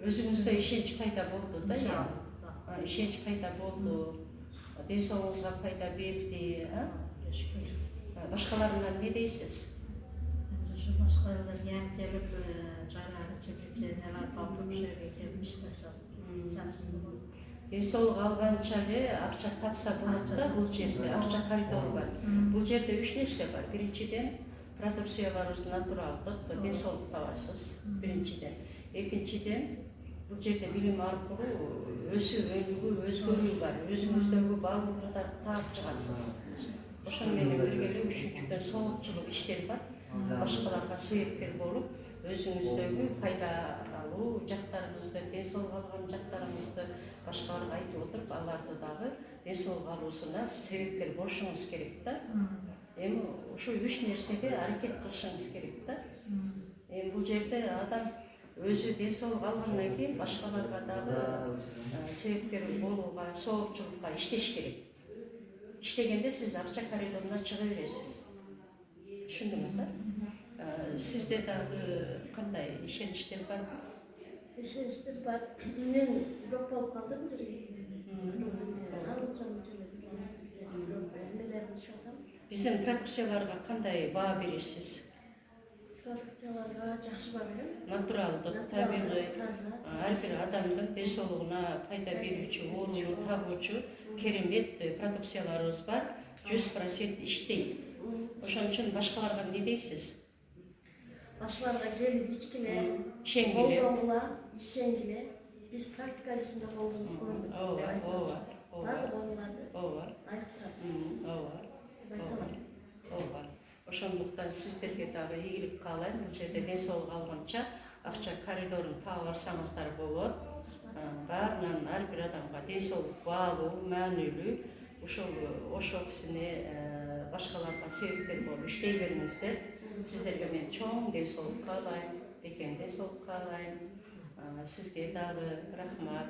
өзүңүздө ишенич пайда болду да эми. Ишенич пайда болду. Ден соолугуңузга пайда берди, Şükür. Башкаларына эмне дейсиз? Şu başkaları gelip çayları çekici neler kapıp şöyle gelmiş desem. Çalıştım. Ден соолук алганча эле акча тапса болот да бул жерде, акча коридору бар. Бул жерде 3 нерсе бар. Биринчиден, продукцияларыбыз натуралдык, ден соолук табасыз. Биринчиден. Экинчиден, бул жерде билим аркылуу өсүп өнүгүү, өзгөрүү бар. Өзүңүздөгү баалуулуктарды таап чыгасыз. Ошону менен бирге эле үчүнчүдөн соолукчулук иштери бар. Башкаларга себепкер болуп, өзүңүздөгү пайдалуу жактарыңызды, ден соолук алган жактарыңызды башкаларга айтып отуруп, аларды дагы ден соолук алуусуна себепкер болушуңуз керек да. Эми ушул 3 нерсеге аракет кылышыңыз керек да. Эми бул жерде адам өзү ден соолук алгандан кийин башкаларга дагы себепкер болууга, соолукчулукка иштеш керек. İştegende siz akça koridoruna çıkı veresiz. Düşündünüz ha? Sizde de kanday işenişler var mı? İşenişler var. Ben yok olup kaldım durayım. Anlatsam Bizim produksiyalarga kanday bağ beresiz? Produksiyalarga жақсы баға берем. Натуралдык, табигый, ар бир адамдын ден соолугуна пайда берүүчү, ооруну табуучу керемет продукцияларыбыз бар. 100% иштейт. Ошон үчүн башкаларга эмне дейсиз? Башкаларга келип ичкиле, Ишенгиле. Ишенгиле. Биз практика жүзүндө колдонуп көрдүк. Баары болмады. Айыктап. Ошондуктан сиздерге дагы ийгилик каалайм. Бул жерде ден соолук алганча акча коридорун таап алсаңыздар болот. Баарынан ар бир адамга ден соолук баалуу, маанилүү. Ошол кисини башкаларга себепкер болуп иштей бериңиздер. Сиздерге мен чоң ден соолук каалайм, бекем ден соолук каалайм. Сизге дагы рахмат.